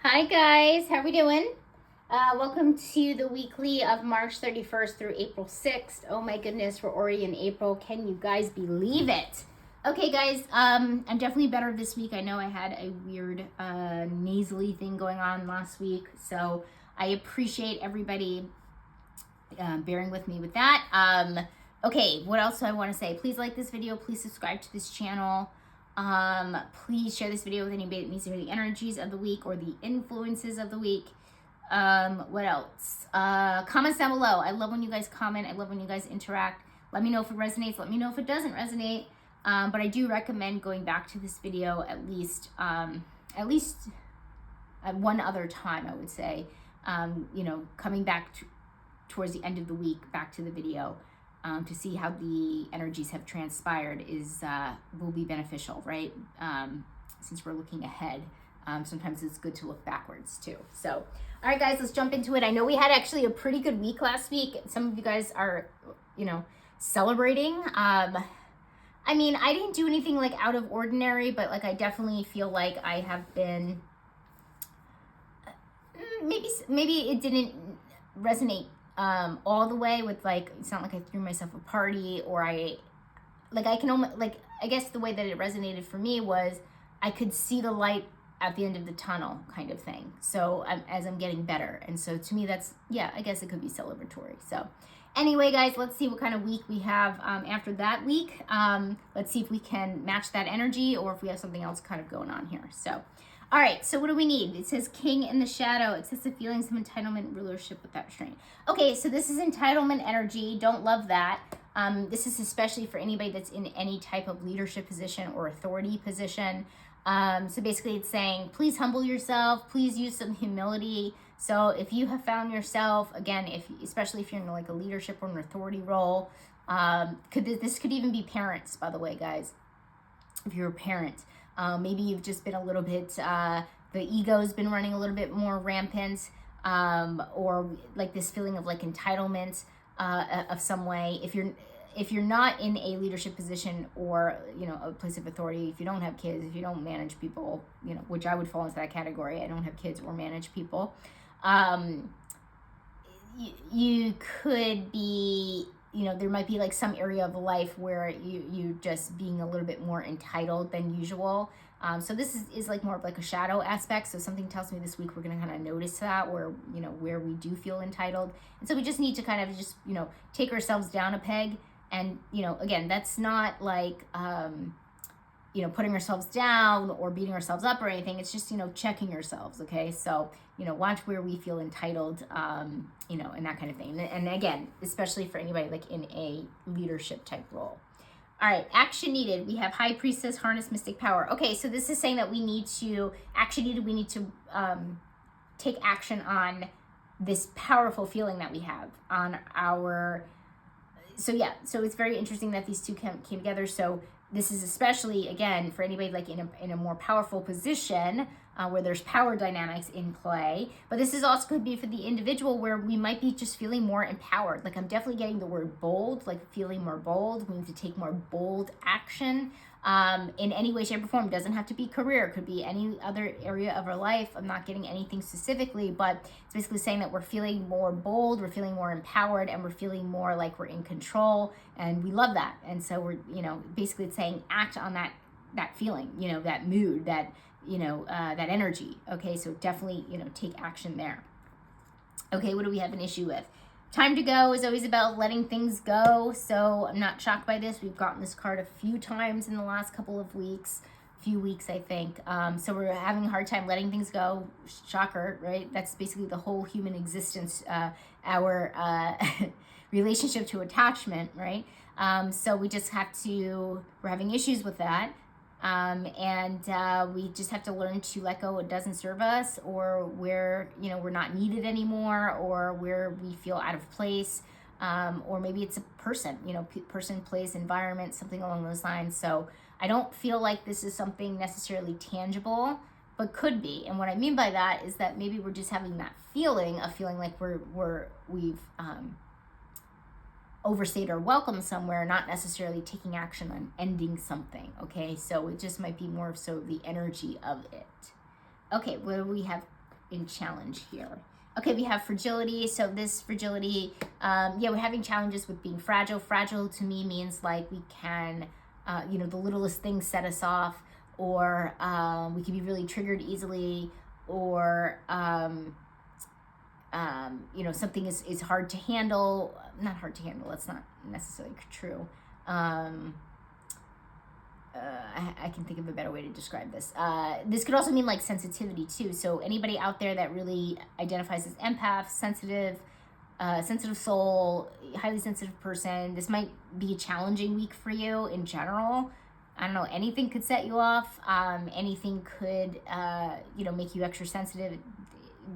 Hi guys, how we doing? Welcome to the weekly of March 31st through April 6th. Oh my goodness, we're already in April. Can you guys believe it? Okay guys, I'm definitely better this week. I know I had a weird nasally thing going on last week, so I appreciate everybody bearing with me with that. Okay, what else do I want to say? Please like this video. Please subscribe to this channel. Please share this video with anybody that needs to hear the energies of the week or the influences of the week. What else? Comments down below. I love when you guys comment. I love when you guys interact. Let me know if it resonates. Let me know if it doesn't resonate. But I do recommend going back to this video at least one other time, I would say. Coming back towards the end of the week, back to the video. To see how the energies have transpired will be beneficial, right? Since we're looking ahead, sometimes it's good to look backwards too. So, all right, guys, let's jump into it. I know we had actually a pretty good week last week. Some of you guys are, celebrating. I mean, I didn't do anything like out of ordinary, but like I definitely feel like I have been. Maybe it didn't resonate all the way with, like, it's not like I threw myself a party or I can almost, like, I guess the way that it resonated for me was I could see the light at the end of the tunnel kind of thing. So as I'm getting better. And so to me, that's, yeah, I guess it could be celebratory. So anyway, guys, let's see what kind of week we have after that week. Let's see if we can match that energy or if we have something else kind of going on here. So all right, so what do we need? It says king in the shadow. It says the feelings of entitlement, rulership without restraint. Okay, so this is entitlement energy. Don't love that. This is especially for anybody that's in any type of leadership position or authority position. So basically it's saying, please humble yourself. Please use some humility. So if you have found yourself, again, especially if you're in like a leadership or an authority role, this could even be parents, by the way, guys. If you're a parent. Maybe you've just been a little bit, the ego's been running a little bit more rampant, or like this feeling of like entitlement of some way. If you're not in a leadership position or, a place of authority, if you don't have kids, if you don't manage people, which I would fall into that category, I don't have kids or manage people, you could be, there might be like some area of life where you just being a little bit more entitled than usual. So this is like more of like a shadow aspect. So something tells me this week we're going to kind of notice that where we do feel entitled. And so we just need to kind of just, take ourselves down a peg. And, again, that's not like, putting ourselves down or beating ourselves up or anything. It's just, checking yourselves. Okay. So, watch where we feel entitled, and that kind of thing. And again, especially for anybody like in a leadership type role. All right. Action needed. We have high priestess, harness mystic power. Okay. So this is saying that we need to take action on this powerful feeling that we have on our, so it's very interesting that these two came together. So this is especially, again, for anybody like in a more powerful position where there's power dynamics in play. But this is also could be for the individual where we might be just feeling more empowered. Like I'm definitely getting the word bold, like feeling more bold. We need to take more bold action in any way, shape, or form. It doesn't have to be career. It could be any other area of our life. I'm not getting anything specifically, but it's basically saying that we're feeling more bold, we're feeling more empowered, and we're feeling more like we're in control, and we love that. And so we're, basically it's saying act on that feeling, that mood, that, that energy. Okay, so definitely, take action there. Okay, what do we have an issue with? Time to go is always about letting things go. So I'm not shocked by this. We've gotten this card a few times in the last couple of few weeks, I think. So we're having a hard time letting things go. Shocker, right? That's basically the whole human existence, our relationship to attachment, right? So we just we're having issues with that. We just have to learn to let go what doesn't serve us, or where, we're not needed anymore, or where we feel out of place, or maybe it's a person, person, place, environment, something along those lines. So I don't feel like this is something necessarily tangible, but could be. And what I mean by that is that maybe we're just having that feeling of feeling like we've overstayed our welcome somewhere, not necessarily taking action on ending something. Okay, so it just might be more of so the energy of it. Okay, what do we have? in challenge here. Okay, we have fragility. So this fragility, we're having challenges with being fragile. Fragile to me means like we can, the littlest things set us off, or we can be really triggered easily, or something is hard to handle. Not hard to handle. That's not necessarily true. I can think of a better way to describe this. This could also mean like sensitivity too. So anybody out there that really identifies as empath, sensitive soul, highly sensitive person, this might be a challenging week for you in general. I don't know, anything could set you off. Anything could, make you extra sensitive.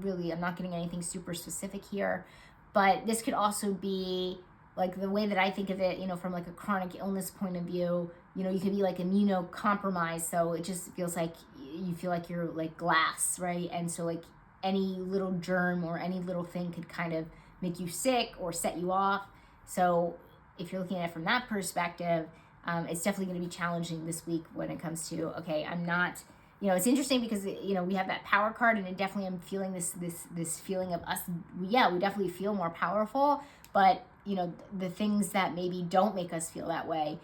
Really, I'm not getting anything super specific here, but this could also be like the way that I think of it, from like a chronic illness point of view. You could be like immunocompromised, so it just feels like you feel like you're like glass, right? And so like any little germ or any little thing could kind of make you sick or set you off. So if you're looking at it from that perspective, it's definitely going to be challenging this week when it comes to, okay, I'm not, it's interesting because, we have that power card, and it definitely, I'm feeling this feeling of us. Yeah, we definitely feel more powerful, but, the things that maybe don't make us feel that way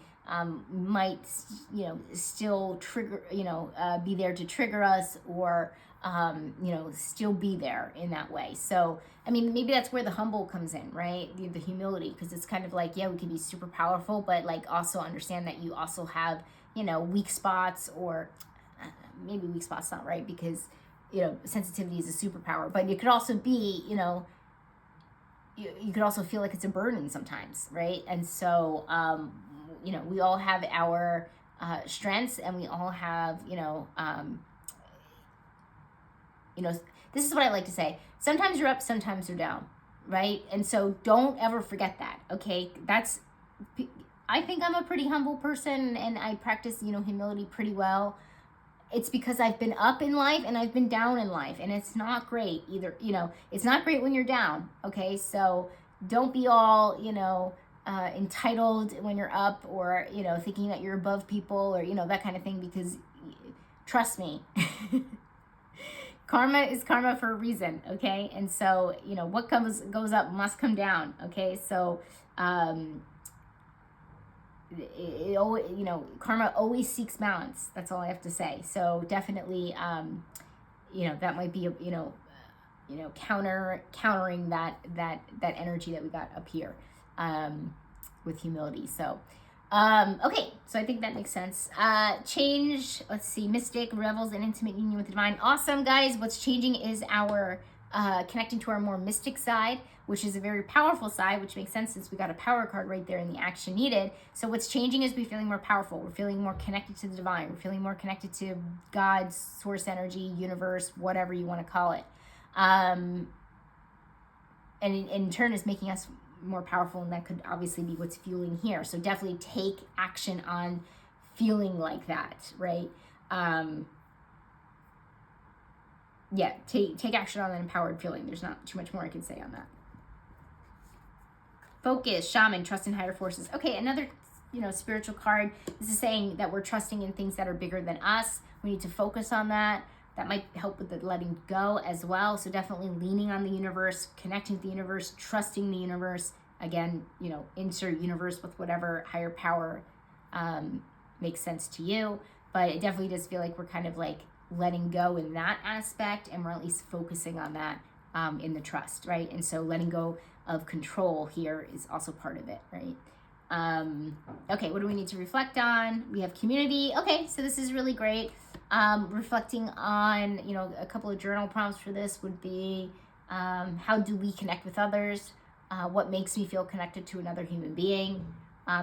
might, still trigger, be there to trigger us, or, still be there in that way. So, I mean, maybe that's where the humble comes in, right? The humility, because it's kind of like, yeah, we can be super powerful, but like also understand that you also have, weak spots, or maybe weak spots not right, because, sensitivity is a superpower, but it could also be, you could also feel like it's a burden sometimes, right? And so, we all have our strengths, and we all have, this is what I like to say. Sometimes you're up, sometimes you're down, right? And so don't ever forget that, okay? I think I'm a pretty humble person, and I practice, humility pretty well. It's because I've been up in life and I've been down in life, and it's not great either. It's not great when you're down, okay? So don't be all, entitled when you're up, or, thinking that you're above people, or, that kind of thing, because trust me, karma is karma for a reason, okay? And so, what goes up must come down, okay? So, karma always seeks balance. That's all I have to say. So definitely, that might be, countering that energy that we got up here, with humility. So, okay. So I think that makes sense. Change. Let's see. Mystic, revels in intimate union with the divine. Awesome, guys. What's changing is our connecting to our more mystic side, which is a very powerful side, which makes sense since we got a power card right there in the action needed. So what's changing is we're feeling more powerful. We're feeling more connected to the divine. We're feeling more connected to God's source energy, universe, whatever you want to call it. And in turn is making us more powerful, and that could obviously be what's fueling here. So definitely take action on feeling like that, right? Take action on an empowered feeling. There's not too much more I can say on that. Focus, shaman, trust in higher forces. Okay, another, spiritual card. This is saying that we're trusting in things that are bigger than us. We need to focus on that. That might help with the letting go as well. So definitely leaning on the universe, connecting to the universe, trusting the universe. Again, insert universe with whatever higher power makes sense to you. But it definitely does feel like we're kind of like letting go in that aspect, and we're at least focusing on that in the trust, right? And so letting go of control here is also part of it, right? Okay, what do we need to reflect on? We have community. Okay, so this is really great. Reflecting on, a couple of journal prompts for this would be, how do we connect with others? What makes me feel connected to another human being?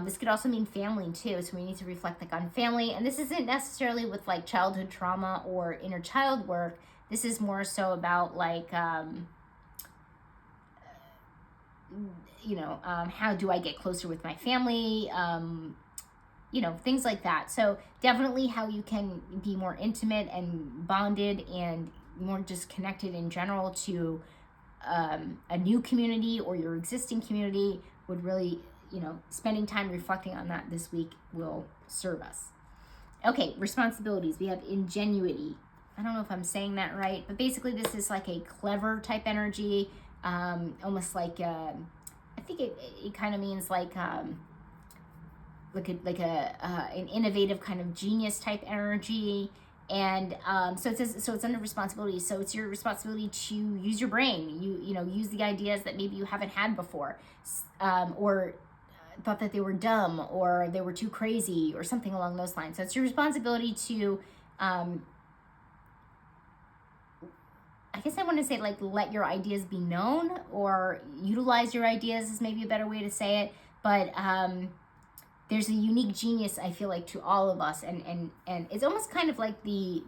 This could also mean family too, so we need to reflect on family. And this isn't necessarily with like childhood trauma or inner child work. This is more so about like, how do I get closer with my family? Things like that. So definitely how you can be more intimate and bonded and more just connected in general to a new community or your existing community would really, spending time reflecting on that this week will serve us. Okay, responsibilities. We have ingenuity. I don't know if I'm saying that right, but basically this is like a clever type energy, almost like I think it kind of means like an innovative kind of genius type energy. And so it's under responsibility. So it's your responsibility to use your brain. Use the ideas that maybe you haven't had before, or thought that they were dumb or they were too crazy or something along those lines. So it's your responsibility to, I guess I want to say, like, let your ideas be known, or utilize your ideas is maybe a better way to say it. But there's a unique genius, I feel like, to all of us, and it's almost kind of like the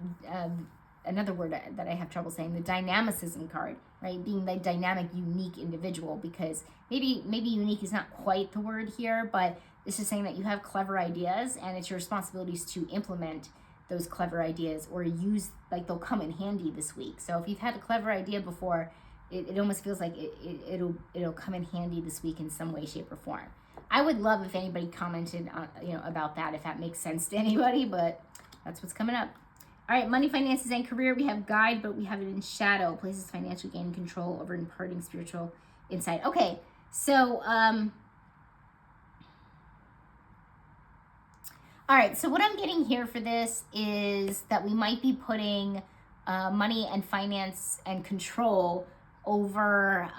another word that I have trouble saying, the dynamicism card, right? Being the dynamic, unique individual, because maybe unique is not quite the word here, but this is saying that you have clever ideas, and it's your responsibilities to implement those clever ideas, or use, like, they'll come in handy this week. So if you've had a clever idea before, it almost feels like it'll come in handy this week in some way, shape, or form. I would love if anybody commented on, about that, if that makes sense to anybody, but that's what's coming up. All right, money, finances, and career. We have guide, but we have it in shadow. Places financial gain control over imparting spiritual insight. Okay, so, all right, so what I'm getting here for this is that we might be putting money and finance and control over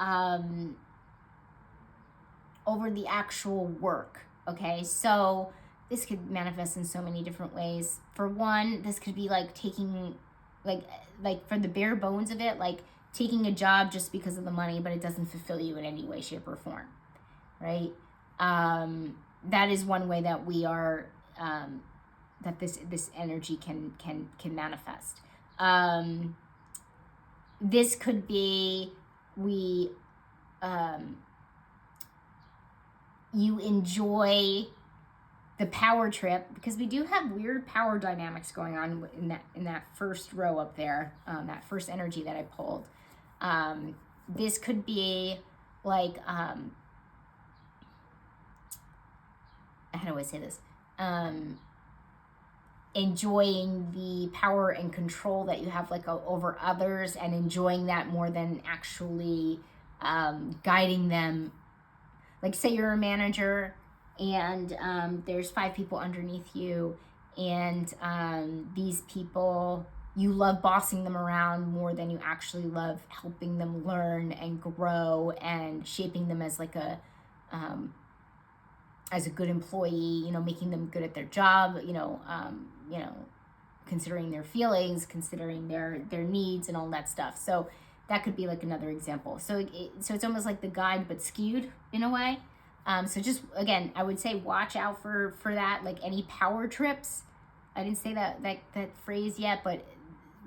the actual work, okay? So this could manifest in so many different ways. For one, this could be like taking, like for the bare bones of it, like taking a job just because of the money, but it doesn't fulfill you in any way, shape, or form, right? That is one way that we are, that this energy can manifest. This could be you enjoy the power trip, because we do have weird power dynamics going on in that first row up there, that first energy that I pulled. This could be like, how do I say this? Enjoying the power and control that you have, like, over others, and enjoying that more than actually guiding them. Like, say you're a manager, and there's 5 people underneath you, and these people, you love bossing them around more than you actually love helping them learn and grow, and shaping them as like as a good employee, making them good at their job, considering their feelings, considering their needs and all that stuff. So that could be like another example. So it's almost like the guide, but skewed in a way. So just, again, I would say watch out for that, like any power trips. I didn't say that phrase yet, but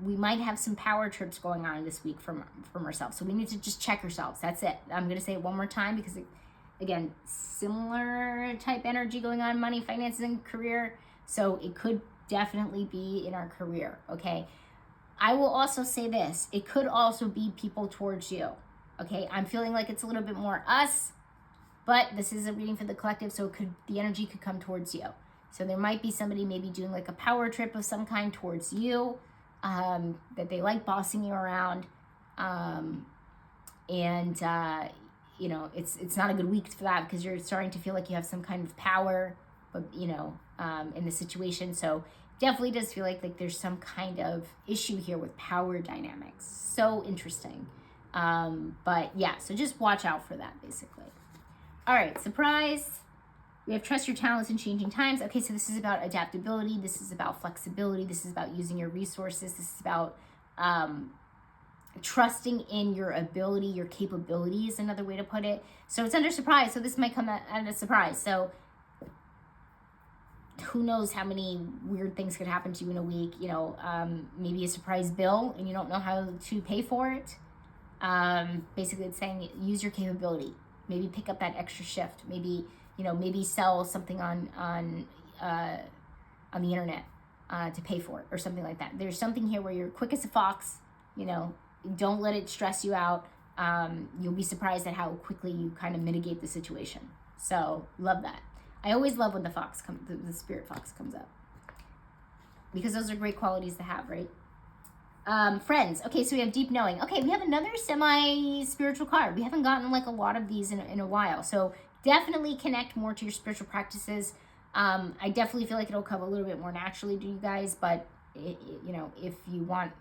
we might have some power trips going on this week from ourselves. So we need to just check ourselves. That's it. I'm going to say it one more time, because again, similar type energy going on, money, finances, and career. So it could definitely be in our career, okay? I will also say this. It could also be people towards you, okay? I'm feeling like it's a little bit more us, but this is a reading for the collective, so the energy could come towards you. So there might be somebody maybe doing like a power trip of some kind towards you, that they like bossing you around, it's not a good week for that, because you're starting to feel like you have some kind of power, but in the situation. So definitely does feel like there's some kind of issue here with power dynamics. So interesting. But yeah, so just watch out for that, basically. All right, surprise. We have trust your talents in changing times. Okay, so this is about adaptability. This is about flexibility. This is about using your resources. This is about trusting in your ability, your capabilities, another way to put it. So it's under surprise. So this might come at a surprise. So who knows how many weird things could happen to you in a week. Maybe a surprise bill and you don't know how to pay for it. Basically it's saying use your capability. Maybe pick up that extra shift. Maybe sell something on the internet to pay for it, or something like that. There's something here where you're quick as a fox. Don't let it stress you out. You'll be surprised at how quickly you kind of mitigate the situation. So love that. I always love when the spirit fox comes up, because those are great qualities to have, right? Friends. Okay, so we have deep knowing. Okay, we have another semi-spiritual card. We haven't gotten like a lot of these in a while. So definitely connect more to your spiritual practices. I definitely feel like it'll come a little bit more naturally to you guys, but you know, if you want,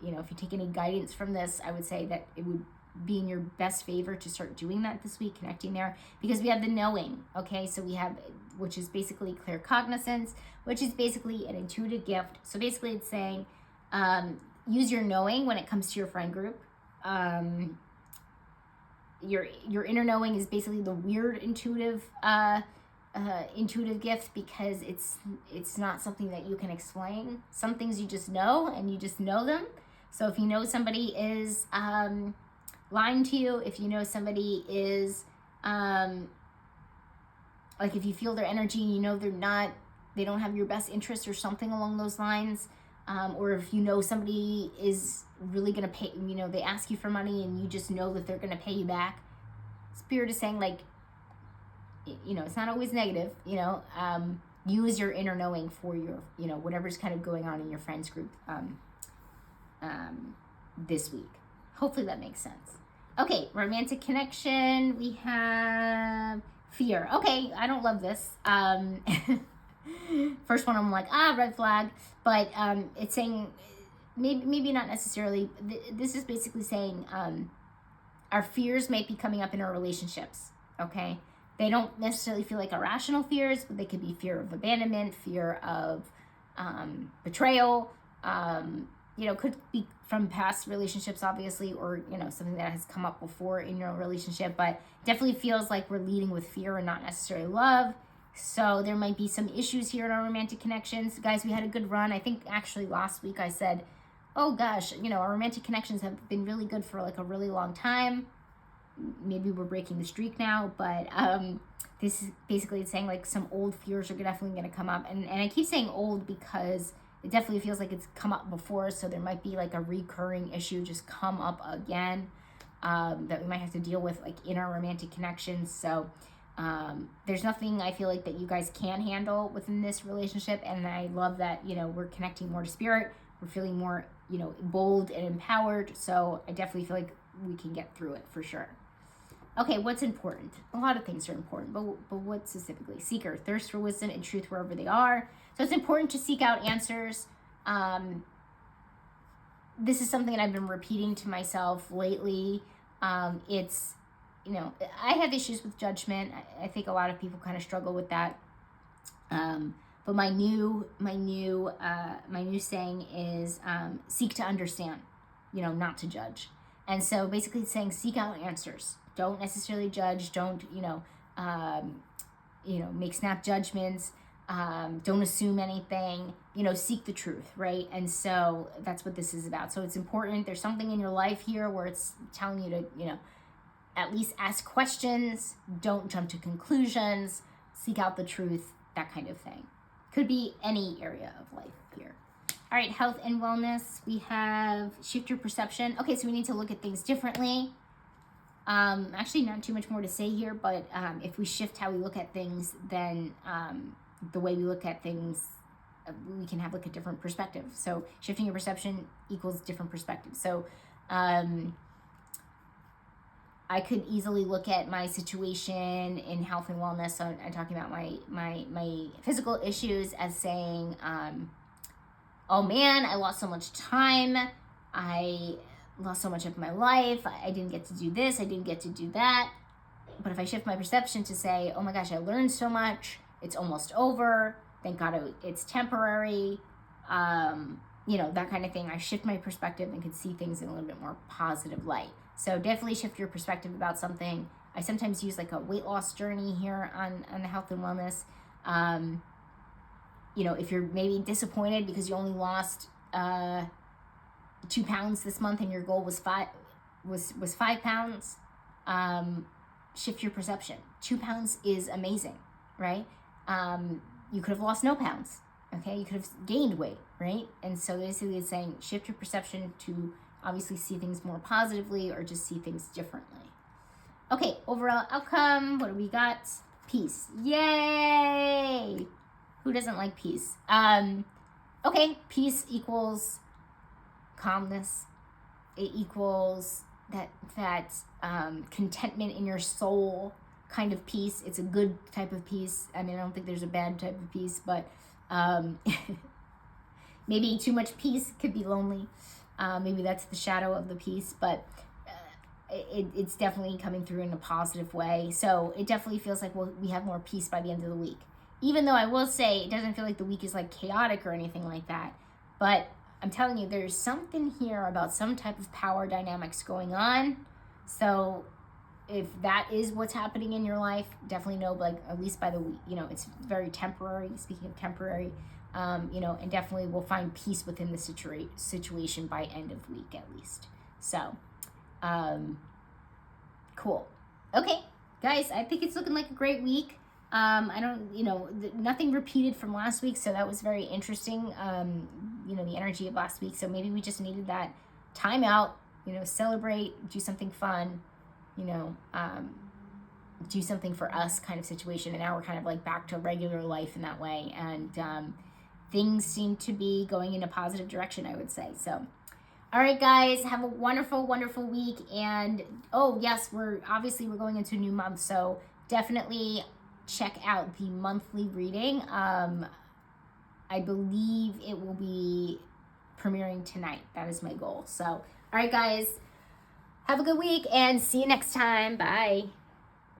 you know, if you take any guidance from this, I would say that it would be in your best favor to start doing that this week, connecting there, because we have the knowing. Okay, so we have, which is basically claircognizance, which is basically an intuitive gift. So basically it's saying, use your knowing when it comes to your friend group. Your inner knowing is basically the weird intuitive gift, because it's not something that you can explain. Some things you just know, and you just know them. So if you know somebody is lying to you, if you know somebody is like, if you feel their energy, you know they don't have your best interest or something along those lines, or if you know somebody is really going to pay, you know, they ask you for money and you just know that they're going to pay you back. Spirit is saying, like, you know, it's not always negative, you know, use your inner knowing for your, you know, whatever's kind of going on in your friends group this week. Hopefully that makes sense. Okay, romantic connection. We have fear. Okay, I don't love this. First one, I'm like, red flag. But it's saying, maybe not necessarily. This is basically saying our fears may be coming up in our relationships. Okay, they don't necessarily feel like irrational fears, but they could be fear of abandonment, fear of betrayal. You know, could be from past relationships, obviously, or, you know, something that has come up before in your relationship, but definitely feels like we're leading with fear and not necessarily love. So there might be some issues here in our romantic connections. Guys, we had a good run. I think actually last week I said, oh gosh, you know, our romantic connections have been really good for like a really long time. Maybe we're breaking the streak now, but this is basically saying like some old fears are definitely going to come up. And I keep saying old because it definitely feels like it's come up before, so there might be like a recurring issue just come up again that we might have to deal with, like, in our romantic connections. So there's nothing I feel like that you guys can handle within this relationship, and I love that, you know, we're connecting more to spirit. We're feeling more, you know, bold and empowered. So I definitely feel like we can get through it for sure. Okay, what's important? A lot of things are important, but what specifically? Seeker, thirst for wisdom and truth wherever they are. So it's important to seek out answers. This is something that I've been repeating to myself lately. It's, you know, I have issues with judgment. I think a lot of people kind of struggle with that. But my new saying is seek to understand, you know, not to judge. And so basically it's saying seek out answers. Don't necessarily judge. Don't, make snap judgments. Don't assume anything. You know, seek the truth, right? And so that's what this is about. So it's important. There's something in your life here where it's telling you to, you know, at least ask questions. Don't jump to conclusions. Seek out the truth, that kind of thing. Could be any area of life here. All right, health and wellness. We have shift your perception. Okay, so we need to look at things differently. Actually, not too much more to say here, but if we shift how we look at things, then the way we look at things, we can have like a different perspective. So shifting your perception equals different perspective. So I could easily look at my situation in health and wellness. So I'm talking about my physical issues as saying, oh man, I lost so much time. I lost so much of my life. I didn't get to do this. I didn't get to do that. But if I shift my perception to say, oh my gosh, I learned so much. It's almost over. Thank God it's temporary. That kind of thing. I shift my perspective and can see things in a little bit more positive light. So definitely shift your perspective about something. I sometimes use like a weight loss journey here on the health and wellness. If you're maybe disappointed because you only lost 2 pounds this month and your goal was 5 pounds, shift your perception. 2 pounds is amazing, right? You could have lost no pounds. Okay, you could have gained weight, right? And so basically it's saying shift your perception to obviously see things more positively or just see things differently. Okay, overall outcome, what do we got? Peace. Yay! Who doesn't like peace? Okay, peace equals calmness. It equals that contentment in your soul kind of peace. It's a good type of peace. I mean, I don't think there's a bad type of peace, but maybe too much peace could be lonely. Maybe that's the shadow of the peace, but it's definitely coming through in a positive way. So it definitely feels like we have more peace by the end of the week. Even though I will say it doesn't feel like the week is like chaotic or anything like that. But I'm telling you, there's something here about some type of power dynamics going on. So if that is what's happening in your life, definitely know, like, at least by the week, it's very temporary. Speaking of temporary, and definitely we'll find peace within the situation by end of week at least. So, cool. Okay, guys, I think it's looking like a great week. I don't, nothing repeated from last week, so that was very interesting. The energy of last week. So maybe we just needed that time out, celebrate, do something fun, do something for us kind of situation. And now we're kind of like back to regular life in that way. And things seem to be going in a positive direction, I would say. So, all right, guys, have a wonderful, wonderful week. And, oh, yes, we're going into a new month. So definitely check out the monthly reading. I believe it will be premiering tonight. That is my goal. So, all right, guys, have a good week and see you next time. Bye.